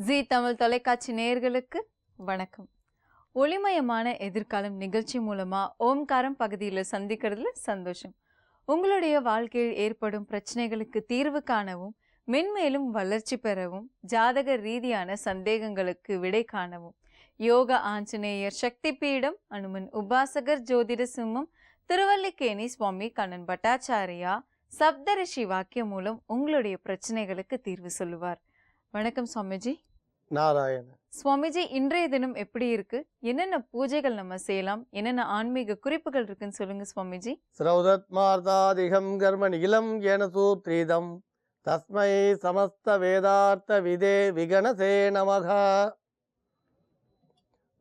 ஜீ தமிழ் தொலைக்காட்சி நேயர்களுக்கு வணக்கம். ஒளிமயமான எதிர்காலம் நிகழ்ச்சி மூலமா ஓம்காரம் பகுதியில் சந்திக்கிறதுல சந்தோஷம். உங்களுடைய வாழ்க்கையில் ஏற்படும் பிரச்சனைகளுக்கு தீர்வு காணவும், மென்மேலும் வளர்ச்சி பெறவும், ஜாதக ரீதியான சந்தேகங்களுக்கு விடை காணவும் யோக ஆஞ்சநேயர் சக்தி பீடம், அனுமன் உபாசகர் ஜோதிட சிம்மம், திருவல்லிக்கேணி சுவாமி கண்ணன் பட்டாச்சாரியா சப்தரிஷி வாக்கியம் மூலம் உங்களுடைய பிரச்சனைகளுக்கு தீர்வு சொல்லுவார். வணக்கம் சுவாமிஜி. நாராயண சுவாமிஜி, இன்றைய தினம் எப்படி இருக்கு? என்னென்ன பூஜைகள் நம்ம செய்யலாம்? என்னென்ன ஆன்மீக குறிப்புகள் இருக்குன்னு சொல்லுங்க சுவாமிஜி. ஸ்ரௌதத்மார்த்தாதிகம் கர்ம நிகிலம் ஏன சூத்ரீதம் தஸ்மை சமஸ்த வேதார்த்த விதே விகணசே நமக.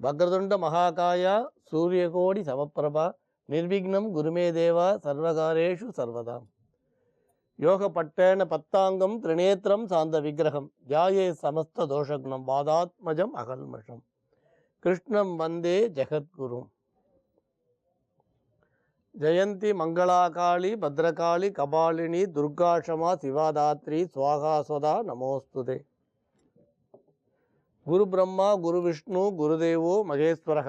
வக்ரதுண்ட மகாகாயா சூரியகோடி சமப்பிரபா நிர்விக்னம் குருமே தேவா சர்வகாரேஷு சர்வதாம். யோகப்பட்டேன பத்தாங்கம் திரிநேத்திரம் சாந்த விக்கிரகம் ஜாயே சமஸ்த தோஷக்னம் பாதாத்மஜம் அகல்மஷம் கிருஷ்ணம் வந்தே ஜெகத்குரு. ஜெயந்தி மங்களாகாளி பத்ரகாளி கபாலினி துர்காஷமா சிவாதாத்ரி சுவாகாஸ்வதா நமோஸ்துதே. குரு பிரம்மா குரு விஷ்ணு குருதேவோ மகேஸ்வரः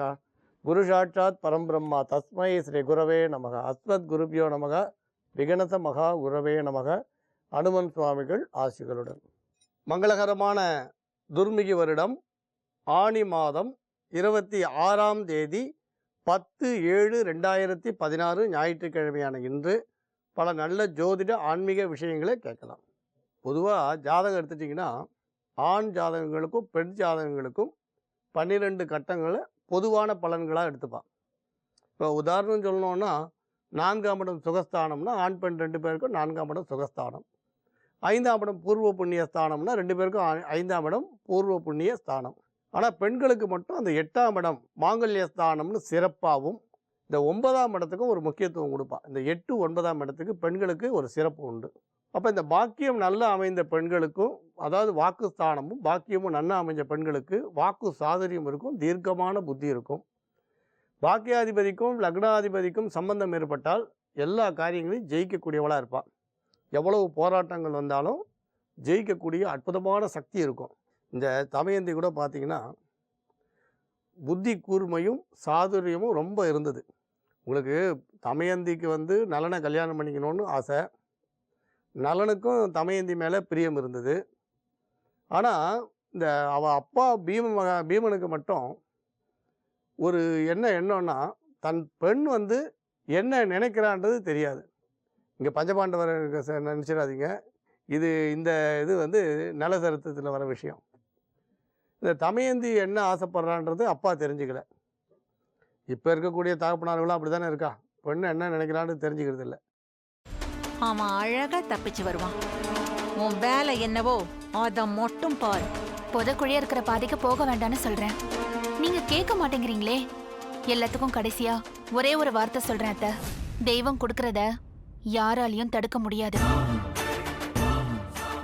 குரு சாட்சாத் பரம்பிரம்மா தஸ்மை ஸ்ரீ குரவே நமக. அஸ்மத் குருபியோ நமக. விகணச மகா குரவே நமக. அனுமன் சுவாமிகள் ஆசிகளுடன். மங்களகரமான துர்மிகி வருடம் ஆனி மாதம் 26ஆம் தேதி 10/7/2016 ஞாயிற்றுக்கிழமையான இன்று பல நல்ல ஜோதிட ஆன்மீக விஷயங்களை கேட்கலாம். பொதுவாக ஜாதகம் எடுத்துட்டிங்கன்னா ஆண் ஜாதகங்களுக்கும் பெண் ஜாதகங்களுக்கும் 12 கட்டங்களை பொதுவான பலன்களாக எடுத்துப்பான். இப்போ உதாரணம் சொல்லணுன்னா 4ஆம் இடம் சுகஸ்தானம்னா ஆண் பெண் 2 பேருக்கும் 4ஆம் இடம் சுகஸ்தானம். 5ஆம் இடம் பூர்வ புண்ணிய ஸ்தானம்னா 2 பேருக்கும் 5ஆம் இடம் பூர்வ புண்ணிய ஸ்தானம். ஆனால் பெண்களுக்கு மட்டும் அந்த 8ஆம் இடம் மாங்கல்ய ஸ்தானம்னு சிறப்பாகவும், இந்த 9ஆம் இடத்துக்கும் ஒரு முக்கியத்துவம் கொடுப்பான். இந்த 8, 9ஆம் இடத்துக்கு பெண்களுக்கு ஒரு சிறப்பு உண்டு. அப்போ இந்த பாக்கியம் நல்லா அமைந்த பெண்களுக்கும், அதாவது வாக்கு ஸ்தானமும் பாக்கியமும் நல்லா அமைஞ்ச பெண்களுக்கு வாக்கு சாதுரியம் இருக்கும், தீர்க்கமான புத்தி இருக்கும். பாக்கியாதிபதிக்கும் லக்னாதிபதிக்கும் சம்பந்தம் ஏற்பட்டால் எல்லா காரியங்களையும் ஜெயிக்கக்கூடியவளாக இருப்பாள். எவ்வளவு போராட்டங்கள் வந்தாலும் ஜெயிக்கக்கூடிய அற்புதமான சக்தி இருக்கும். இந்த தமயந்தி கூட பார்த்திங்கன்னா புத்தி கூர்மையும் சாதுரியமும் ரொம்ப இருந்தது. உங்களுக்கு தமயந்திக்கு நலனை கல்யாணம் பண்ணிக்கணும்னு ஆசை, நலனுக்கும் தமயந்தி மேலே பிரியம் இருந்தது. ஆனால் இந்த அவள் அப்பா பீமனுக்கு மட்டும் ஒரு எண்ணம்னா தன் பெண் என்ன நினைக்கிறான்றது தெரியாது. இங்கே பஞ்சபாண்டவர் நினச்சிடாதீங்க, இந்த இது நலசரித்திரத்தில் வர விஷயம். இந்த தமயந்தி என்ன ஆசைப்படுறான்றது அப்பா தெரிஞ்சுக்கல. இப்போ இருக்கக்கூடிய தகப்பனார்களும் அப்படி தானே இருக்கா, பெண்ணு என்ன நினைக்கிறான்னு தெரிஞ்சுக்கிறது இல்லை. அவன் அழகா தப்பிச்சு வருவான். உன் வேலை என்னவோ அதை மட்டும் பாரு. புதக்குழியா இருக்கிற பாதைக்கு போக வேண்டாம்னு சொல்றேன், நீங்க கேட்க மாட்டேங்கிறீங்களே. எல்லாத்துக்கும் கடைசியா ஒரே ஒரு வார்த்தை சொல்றேன் அத்தை. தெய்வம் கொடுக்கறத யாராலையும் தடுக்க முடியாது.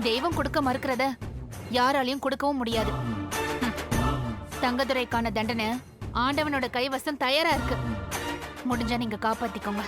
தெய்வம் கொடுக்க மறுக்கிறத யாராலையும் கொடுக்கவும் முடியாது. தங்கதுரைக்கான தண்டனை ஆண்டவனோட கைவசம் தயாரா இருக்கு. முடிஞ்சா நீங்க காப்பாத்திக்கோங்க.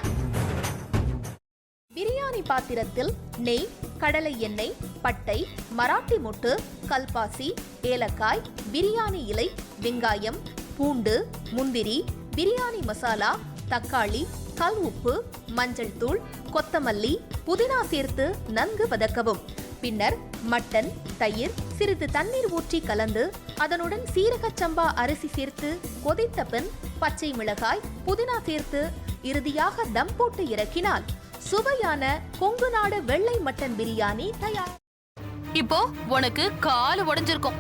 பிரியாணி பாத்திரத்தில் நெய், கடலை எண்ணெய், பட்டை, மராட்டி மொட்டு, கல்பாசி, ஏலக்காய், பிரியாணி இலை, வெங்காயம், பூண்டு, முந்திரி, பிரியாணி மசாலா, தக்காளி, கல் உப்பு, மஞ்சள் தூள், கொத்தமல்லி, புதினா சேர்த்து நன்கு வதக்கவும். பின்னர் மட்டன், தயிர், சிறிது தண்ணீர் ஊற்றி கலந்து அதனுடன் சீரக சம்பா அரிசி சேர்த்து கொதித்த பின் பச்சை மிளகாய், புதினா சேர்த்து இறுதியாக தம் போட்டு இறக்கினால் சுவையான கொங்கு நாடு வெள்ளை மட்டன் பிரியாணி தயார். இப்போ உனக்கு கால் உடைஞ்சிருக்கும்.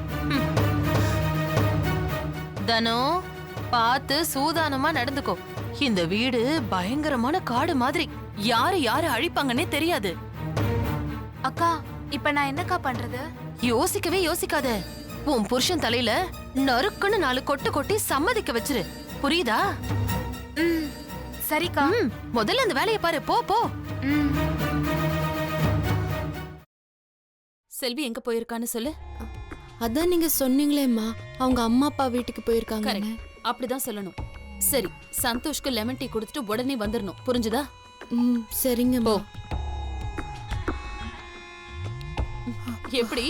தனோ பார்த்து சூதானமா நடந்துக்கோ. இந்த வீடு பயங்கரமான காடு மாதிரி, யாரு அழிப்பாங்கன்னே தெரியாது. அக்கா, இப்ப நான் என்னக்கா பண்றது? யோசிக்கவே யோசிக்காத. உன் புருஷன் தலையில நறுக்குன்னு 4 கொட்டு கொட்டி சம்மதிக்க வச்சிரு, புரியுதா? சரிக்கா. முதல்ல அந்த வேலையை பாரு, போ போ. செல்வி எங்க போயிருக்கான்னு சொல்லு. அதான் நீங்க சொன்னீங்களேம்மா, அவங்க அம்மா அப்பா வீட்டுக்கு போயிருக்காங்க. அப்படிதான் சொல்லணும். சரி, சந்தோஷ்க்கு லெமன் டீ கொடுத்துட்டு உடனே வந்துடணும், புரிஞ்சுதா? சரிங்க. போ. எப்படி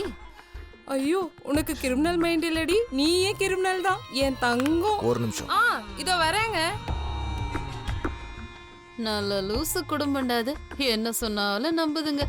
ஐயோ உனக்கு கிரிமினல் மைண்ட் இல்லடி, நீயே கிரிமினல் தான் என் தங்கம். ஒரு நிமிஷம். இதோ வரேங்க. நல்ல லூசு குடும்பம்டா அது. என்ன சொன்னாலும் நம்புதுங்க.